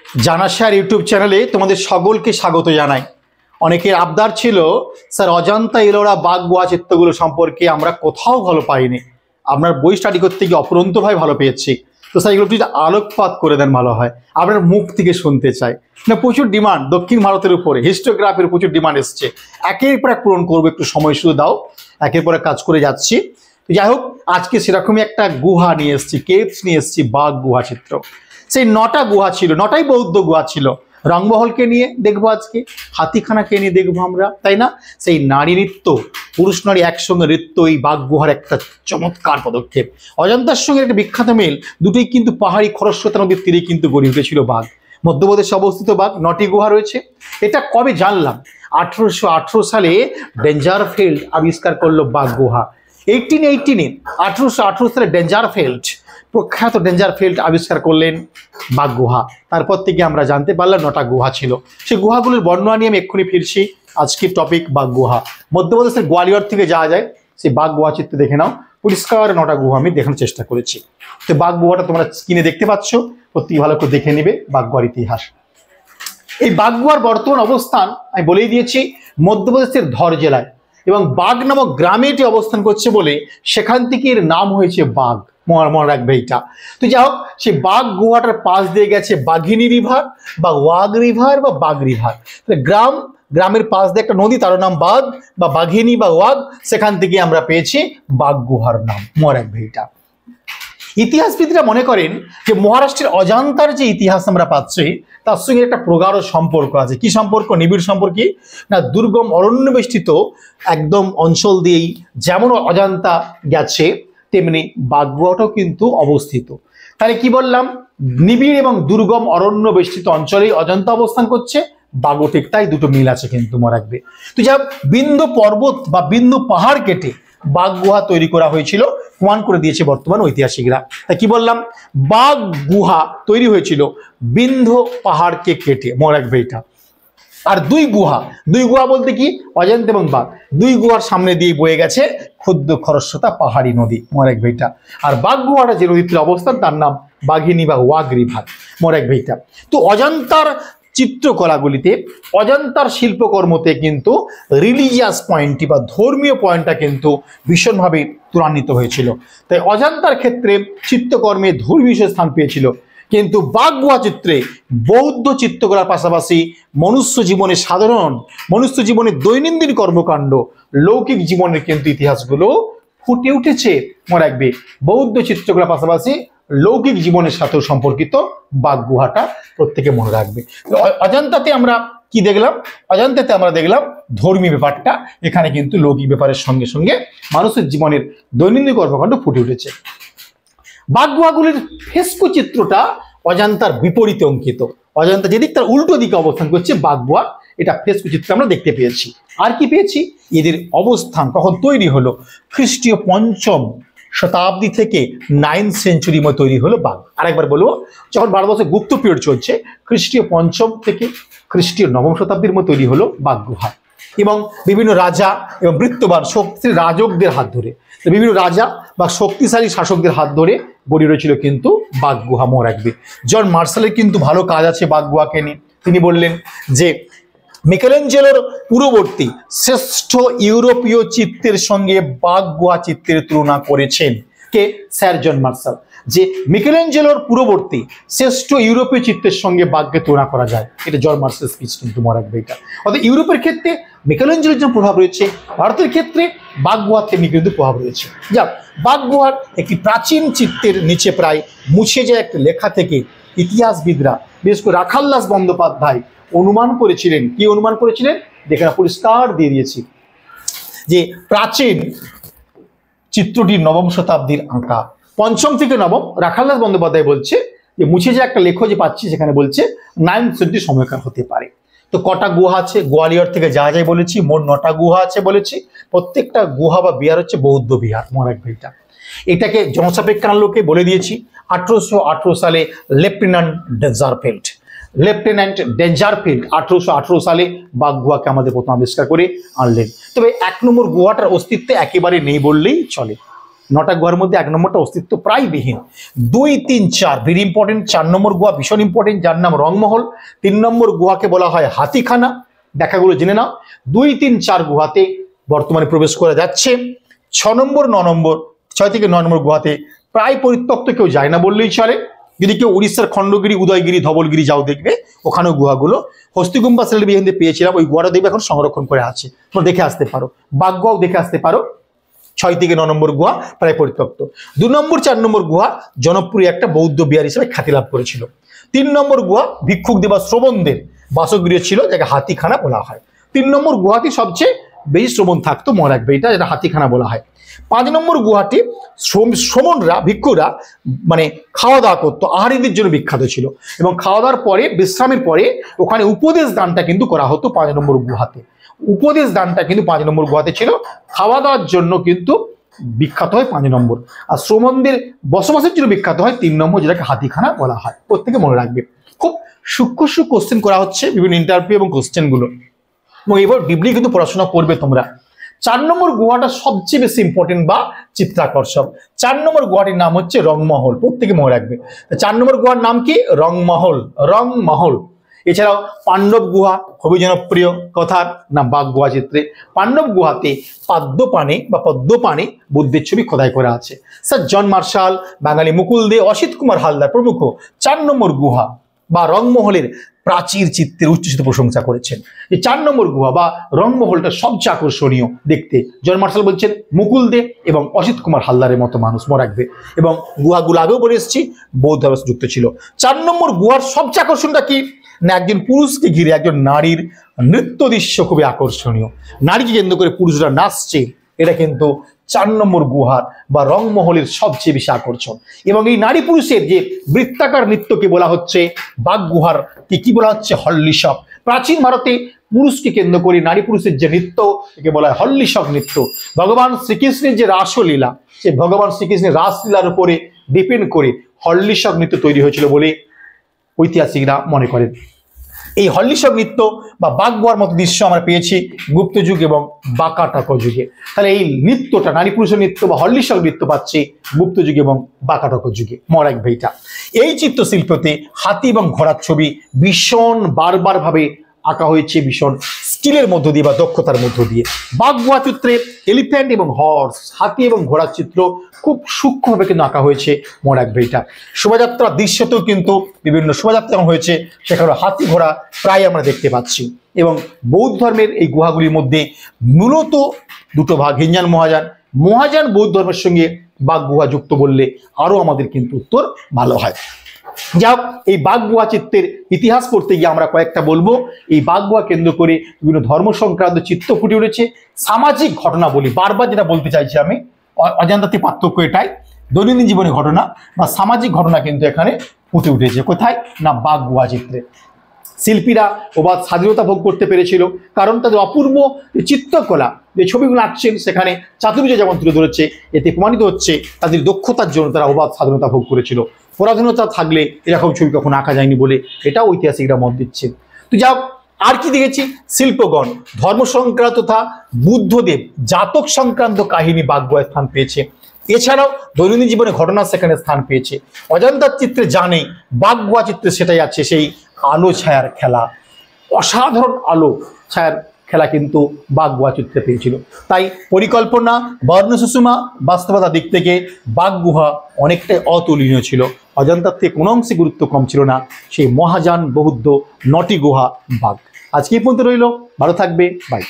জানা sir YouTube চ্যানেলে তোমাদের সকলকে স্বাগত জানাই। অনেকের আবদার ছিল, স্যার অজন্তা ইলোরা বাঘ গুহা চিত্রগুলো সম্পর্কে আমরা কোথাও ভালো পাইনি, আপনার বই স্টাডি করতে গিয়ে অপরন্তভাবে ভালো পেয়েছি। তো স্যার এগুলো যদি আলোকপাত করে দেন ভালো হয়, আপনার মুখ থেকে শুনতে চাই। না প্রচুর ডিমান্ড দক্ষিণ ভারতের উপরে, হিস্টোগ্রাফির প্রচুর ডিমান্ড এসছে। একের পর এক পূরণ করবো, একটু সময় শুরু দাও, একের পর এক কাজ করে যাচ্ছি। যাই হোক, আজকে সেরকমই একটা গুহা নিয়ে এসছি, কেভস নিয়ে এসছি, বাঘ গুহা চিত্র। সেই 9টা গুহা ছিল, 9টাই বৌদ্ধ গুহা ছিল। রংমহলকে নিয়ে দেখবো আজকে, হাতিখানাকে নিয়ে দেখবো আমরা, তাই না? সেই নারী নৃত্য, পুরুষ নারী একসঙ্গে নৃত্য, এই বাঘ গুহার একটা চমৎকার পদক্ষেপ। অজন্তার সঙ্গে একটা বিখ্যাত মিল, দুটোই কিন্তু পাহাড়ি খরস্রোতা নদীর তীরে কিন্তু গড়ে উঠেছিল বাঘ। মধ্যপ্রদেশে অবস্থিত বাঘ, 9টি গুহা রয়েছে। এটা কবে জানলাম? 1818 সালে ডেঞ্জারফিল্ড আবিষ্কার করলো বাঘ গুহা। 1818 সালে ডেঞ্জারফিল্ড, প্রখ্যাত ডেঞ্জারফিল্ড আবিষ্কার করলেন বাঘ গুহা। তারপর থেকে আমরা জানতে পারলাম 9টা গুহা ছিল। সেই গুহাগুলোর বর্ণনা নিয়ে আমি এক্ষুনি ফিরছি। আজকের টপিক বাঘ গুহা। মধ্যপ্রদেশের গোয়ালিয়র থেকে যাওয়া যায়, সেই বাঘ গুহা চিত্র দেখে নাও। পরিষ্কার 9টা গুহা আমি দেখানোর চেষ্টা করেছি। তো বাঘ গুহাটা তোমরা স্ক্রিনে দেখতে পাচ্ছ, প্রত্যেকে ভালো করে দেখে নেবে বাঘ গুহার ইতিহাস। এই বাঘ গুহার বর্তমান অবস্থান আমি বলেই দিয়েছি, মধ্যপ্রদেশের ধর জেলায়, এবং বাঘ নামক গ্রামে এটি অবস্থান করছে বলে সেখান থেকে এর নাম হয়েছে বাঘ। মনে রাখবে এইটা। তো যাই হোক, সেই বাঘ গুহাটার পাশ দিয়ে গেছে বাঘিনী রিভার বা ওয়াগ রিভার বা বাঘ রিভার। গ্রামের পাশ দিয়ে একটা নদী, তার নাম বাঘ বা বাঘিনী বা ওয়াগ। সেখান থেকে আমরা পেয়েছি বাঘ গুহার নাম। মনে রাখবে এইটা। ইতিহাসবিদরা মনে করেন যে মহারাষ্ট্রের অজান্তার যে ইতিহাস আমরা পাচ্ছি, তার সঙ্গে একটা প্রগাঢ় সম্পর্ক আছে। কি সম্পর্ক? নিবিড় সম্পর্ক। না, দুর্গম অরণ্য বেষ্টিত একদম অঞ্চল দিয়েই যেমন অজান্তা গেছে, তেমনি বাঘ গুহাটাও কিন্তু অবস্থিত। তাহলে কি বললাম? নিবিড় এবং দুর্গম অরণ্য বেষ্টিত অঞ্চলেই অজান্তা অবস্থান করছে, বাঘও ঠিক তাই। দুটো মিল আছে কিন্তু, মনে রাখবে। তো যা বিন্দু পর্বত বা বিন্দু পাহাড় কেটে বাঘ গুহা তৈরি করা হয়েছিল, প্রমাণ করে দিয়েছে বর্তমান ঐতিহাসিকরা। তাই কি বললাম? বাঘ গুহা তৈরি হয়েছিল বিন্ধ্য পাহাড়কে কেটে। মনে রাখবে এটা। আর দুই গুহা বলতে কি? অজন্তা এবং বাঘ, দুই গুহার সামনে দিয়ে বয়ে গেছে ক্ষুদ্র খরস্রোতা পাহাড়ি নদী। মনে রাখবে এটা। আর বাঘ গুহাটা যে নদীতে অবস্থান, তার নাম বাঘিনী বা ওয়াগ রিভার। মনে রাখবে এটা। তো অজন্তার চিত্রকলাগুলিতে, অজন্তার শিল্পকর্মতে কিন্তু রিলিজিয়াস পয়েন্টটি বা ধর্মীয় পয়েন্টটা কিন্তু ভীষণভাবে ত্বরান্বিত হয়েছিল। তাই অজন্তার ক্ষেত্রে চিত্রকর্মে ধর্মীয় স্থান পেয়েছিল। কিন্তু বাঘ গুহা চিত্রে বৌদ্ধ চিত্রকলার পাশাপাশি মনুষ্য জীবনের সাধারণ, মনুষ্য জীবনের দৈনন্দিন কর্মকাণ্ড, লৌকিক জীবনের কিন্তু ইতিহাসগুলো ফুটে উঠেছে। মনে রাখবে, বৌদ্ধ চিত্রকলার পাশাপাশি লৌকিক জীবনের সাথেও সম্পর্কিত বাঘ গুহাটা, প্রত্যেকে মনে রাখবে। অজান্তাতে আমরা কি দেখলাম? অজান্তাতে আমরা দেখলাম ধর্মীয় ব্যাপারটা, এখানে কিন্তু লৌকিক ব্যাপারের সঙ্গে সঙ্গে মানুষের জীবনের দৈনন্দিন কর্মকাণ্ড ফুটে উঠেছে। বাঘ গুহাগুলির ফেস্কো চিত্রটা অজান্তার বিপরীতে অঙ্কিত। অজান্তা যেদিক, তার উল্টো দিকে অবস্থান করছে বাঘ গুহা। এটা ফেস্কো চিত্র আমরা দেখতে পেয়েছি। আর কি পেয়েছি? এদের অবস্থান কখন তৈরি হলো? খ্রিস্টীয় 5ম শতাব্দী থেকে 9th সেঞ্চুরি মধ্যে তৈরি হলো বাঘ। আরেকবার বলবো, যখন ভারতবর্ষে গুপ্ত পিরিয়ড চলছে, খ্রিস্টীয় 5ম থেকে খ্রিস্টীয় 9ম শতাব্দীর মধ্যে তৈরি হলো বাঘ গুহা। এবং বিভিন্ন রাজা এবং বৃত্তবান শক্তিশালী রাজকদের হাত ধরে, বিভিন্ন রাজা বা শক্তিশালী শাসকদের হাত ধরে গড়ে উঠেছিল কিন্তু বাঘ গুহা। মনে রাখবে, জন মার্শালের কিন্তু ভালো কাজ আছে বাঘ গুহাকে নিয়ে। তিনি বললেন যে মিকেলেঞ্জেলোর পূর্ববর্তী শ্রেষ্ঠ ইউরোপীয় চিত্রের সঙ্গে বাঘ গুহা চিত্রের তুলনা করেছেন কে? Sir John Marshall. যে মিকেলেঞ্জেলোর পূর্ববর্তী শ্রেষ্ঠ ইউরোপীয় চিত্রের সঙ্গে বাঘকে তুলনা করা যায়, এটা জন মার্শাল স্পিচ কিন্তু। মনে রাখবে এটা। অর্থাৎ ইউরোপের ক্ষেত্রে মিকেলেঞ্জেলোর যে প্রভাব রয়েছে, ভারতের ক্ষেত্রে বাঘ গুহার তেমনি কিন্তু প্রভাব রয়েছে। যাক, বাঘ গুহার একটি প্রাচীন চিত্রের নিচে প্রায় মুছে যায় একটা লেখা থেকে ইতিহাসবিদরা, বিশেষ করে রাখালদাস বন্দ্যোপাধ্যায় অনুমান করেছিলেন। কি অনুমান করেছিলেন? দেখে পরিষ্কার দিয়ে দিয়েছি যে প্রাচীন চিত্রটি 9ম শতাব্দীর আঁকা, 5ম থেকে 9ম। রাখালদাস বন্দ্যোপাধ্যায় বলছে যে মুছে যে একটা লেখ যে পাচ্ছি, সেখানে বলছে 9th সেঞ্চুরি সময়কার হতে পারে। তো কটা গুহা আছে? গোয়ালিয়র থেকে যা যায় বলেছি, মোট 9টা গুহা আছে বলেছি। প্রত্যেকটা গুহা বা বিহার হচ্ছে বৌদ্ধ বিহার। মনে রাখবে এটা। এটাকে জনসাপেক্ষার আলোকে বলে দিয়েছি। 1818 সালে লেফটেন্যান্ট ডেঞ্জারফিল্ড 1818 সালে বাঘ গুহাকে আমাদের প্রথম আবিষ্কার করে আনলেন। তবে 1 নম্বর গুহাটার অস্তিত্ব একেবারে নেই বললেই চলে। 9টা গুহার মধ্যে 1 নম্বরটা অস্তিত্ব প্রায় বিহীন। 2, 3, 4 ভেরি ইম্পর্টেন্ট। 4 নম্বর গুহা ভীষণ ইম্পর্টেন্ট, যার নাম রংমহল। 3 নম্বর গুহাকে বলা হয় হাতিখানা। ব্যাখ্যাগুলো জেনে নাও। 2, 3, 4 গুহাতে বর্তমানে প্রবেশ করা যাচ্ছে। 6 নম্বর 9 নম্বর 6 থেকে 9 নম্বর গুহাতে প্রায় পরিত্যক্ত, কেউ যায় না বললেই চলে। যদি কেউ উড়িষ্যার খণ্ডগিরি, উদয়গিরি, ধবলগিরি যাও দেখবে ওখানেও গুহাগুলো হস্তিগুম্বা সিলেট বিহারে পেয়েছিলাম, ওই গুহাটা দেখবে এখন সংরক্ষণ করে আছে, তোমরা দেখে আসতে পারো। বাগগুহাও দেখে আসতে পারো। 6 থেকে 9 নম্বর গুহা প্রায় পরিত্যক্ত। 2 নম্বর 4 নম্বর গুহা জনপ্রিয় একটা বৌদ্ধ বিহার হিসেবে খ্যাতি লাভ করেছিল। 3 নম্বর গুহা ভিক্ষুকদের বা শ্রবণদের বাসগৃহ ছিল, যাকে হাতিখানা বলা হয়। 3 নম্বর গুহাটি সবচেয়ে বেশি শ্রবণ থাকতো, মনে রাখবে এটা, যেটা হাতিখানা বলা হয়। 5 নম্বর গুহাটি শ্রমণরা, ভিক্ষুরা মানে খাওয়া দাওয়া করতো, আহারীদের জন্য বিখ্যাত ছিল, এবং খাওয়া দাওয়ার পরে বিশ্রামের পরে ওখানে উপদেশ দানটা কিন্তু করা হতো 5 নম্বর গুহাতে। উপদেশ দানটা কিন্তু 5 নম্বর গুহাতে ছিল। খাওয়া দাওয়ার জন্য কিন্তু বিখ্যাত হয় 5 নম্বর, আর শ্রমণদের বসবাসের জন্য বিখ্যাত হয় 3 নম্বর, যেটাকে হাতিখানা বলা হয়। প্রত্যেকে মনে রাখবে, খুব সূক্ষ্ম কোশ্চেন করা হচ্ছে বিভিন্ন ইন্টারভিউ এবং কোশ্চেনগুলো, এবং এবার ডিপলি কিন্তু পড়াশোনা করবে তোমরা। 4 নম্বর গুহাটা সবচেয়ে বেশি ইম্পর্টেন্ট বা চিত্তাকর্ষক। 4 নম্বর গুহাটির নাম হচ্ছে রংমহল, প্রত্যেকে মনে রাখবে। 4 নম্বর গুহার নাম কি? রংমহল। রংমহল। এছাড়াও পাণ্ডব গুহা খুবই জনপ্রিয় কথার নাম বাঘ গুহা চিত্রে। পাণ্ডব গুহাতে পদ্মপাণে বুদ্ধের ছবি খোদাই করা আছে। স্যার জন মার্শাল, বাঙালি মুকুল দে, অসিত কুমার হালদার প্রমুখ 4 নম্বর গুহা বা রংমহলের প্রাচীর চিত্রের উচ্ছ্বসিত প্রশংসা করেছেন। এই 4 নম্বর গুহা বা রংমহলটা সবচেয়ে আকর্ষণীয় দেখতে। জন মার্শাল বলছেন মুকুল দে এবং অসিত কুমার হালদারের মতো মানুষ, মনে রাখবে। এবং গুহাগুলো আগেও বলে এসেছি বৌদ্ধ ধর্মের যুক্ত ছিল। 4 নম্বর গুহার সবচেয়ে আকর্ষণটা কি না, একজন পুরুষকে ঘিরে একজন নারীর নৃত্য দৃশ্য খুবই আকর্ষণীয়। নারীকে কেন্দ্র করে পুরুষরা নাচছে, এটা কিন্তু 4 নম্বর গুহার বা রংমহলের সবচেয়ে বেশি আকর্ষণ। এবং এই নারী পুরুষের যে বৃত্তাকার নৃত্যকে বলা হচ্ছে বাঘ গুহার কি বলা হচ্ছে? হল্লিশক। প্রাচীন ভারতে পুরুষকে কেন্দ্র করে নারী পুরুষের যে নৃত্য, একে বলা হয় হল্লিশক নৃত্য। ভগবান শ্রীকৃষ্ণের যে রাসলীলা, সে ভগবান শ্রীকৃষ্ণের রাসলীলার উপরে ডিপেন্ড করে হল্লিশক নৃত্য তৈরি হয়েছিল বলে ঐতিহাসিকরা মনে করেন। এই হল্লিশক নৃত্য বা বাঘ গুহার মতো দৃশ্য আমরা পেয়েছি গুপ্ত যুগ এবং বাকাটক যুগে। তাহলে এই নৃত্যটা, নারী পুরুষের নৃত্য বা হল্লিশক নৃত্য পাচ্ছি গুপ্ত যুগ এবং বাকাটক যুগে, মনে রাখবে এটা। এই চিত্রশিল্পতে হাতি এবং ঘোড়ার ছবি ভীষণ বারবার ভাবে আঁকা হয়েছে, ভীষণ স্কিলের মধ্য দিয়ে বা দক্ষতার মধ্য দিয়ে। বাঘ গুহা চিত্রে এলিফ্যান্ট এবং হর্স, হাতি এবং ঘোড়ার চিত্র খুব সূক্ষ্মভাবে কিন্তু আঁকা হয়েছে, মনে রাখবে এটা। শোভাযাত্রার দৃশ্যতেও কিন্তু বিভিন্ন শোভাযাত্রা হয়েছে, সেখানে হাতি ঘোড়া প্রায় আমরা দেখতে পাচ্ছি। এবং বৌদ্ধ ধর্মের এই গুহাগুলির মধ্যে মূলত 2টো ভাগ, হিনজান মহাযান। মহাযান বৌদ্ধ ধর্মের সঙ্গে বাঘ গুহা যুক্ত বললে আরো আমাদের কিন্তু উত্তর ভালো হয়। যাক, এই বাঘ গুহা চিত্রের ইতিহাস পড়তে গিয়ে আমরা কয়েকটা বলবো। এই বাঘ গুহা কেন্দ্র করে বিভিন্ন ধর্ম সংক্রান্ত চিত্র ফুটে উঠেছে। সামাজিক ঘটনা বলি, বারবার যেটা বলতে চাইছি আমি, অজান্তাতে পার্থক্য এটাই, দৈনন্দিন জীবনের ঘটনা বা সামাজিক ঘটনা কিন্তু এখানে ফুটে উঠেছে। কোথায় না বাঘ গুহা চিত্রে। শিল্পীরা অবাধ স্বাধীনতা ভোগ করতে পেরেছিল, কারণ তাদের অপূর্ব চিত্রকলা যে ছবিগুলো আঁকছেন সেখানে চাতুর্য যেমন তুলে ধরেছে, এতে প্রমাণিত হচ্ছে তাদের দক্ষতার জন্য তারা অবাধ স্বাধীনতা ভোগ করেছিল। পরাধীনতা থাকলে এরকম ছবি কখনো আঁকা যায়নি বলে এটাও ঐতিহাসিকরা মত দিচ্ছেন। তো যাও, আর কি দেখেছি? শিল্পগণ, ধর্ম সংক্রান্ত তথা বুদ্ধদেব জাতক সংক্রান্ত কাহিনী বাঘ গুহায় স্থান পেয়েছে। এছাড়াও দৈনন্দিন জীবনে ঘটনা সেখানে স্থান পেয়েছে। অজন্তার চিত্রে জানে, বাঘ গুহা চিত্রে সেটাই আছে, সেই আলো ছায়ার খেলা, অসাধারণ আলো ছায়ার খেলা কিন্তু বাঘ গুহা চিত্রে পেয়েছিল। তাই পরিকল্পনা, বর্ণ সুষমা, বাস্তবতার দিক থেকে বাঘ গুহা অনেকটাই অতুলনীয় ছিল। অজন্তার থেকে কোনো অংশে গুরুত্ব কম ছিল না সেই মহাযান বৌদ্ধ 9টি গুহা বাঘ। আজকে এই পর্যন্ত রইল, ভালো থাকবে, বাই।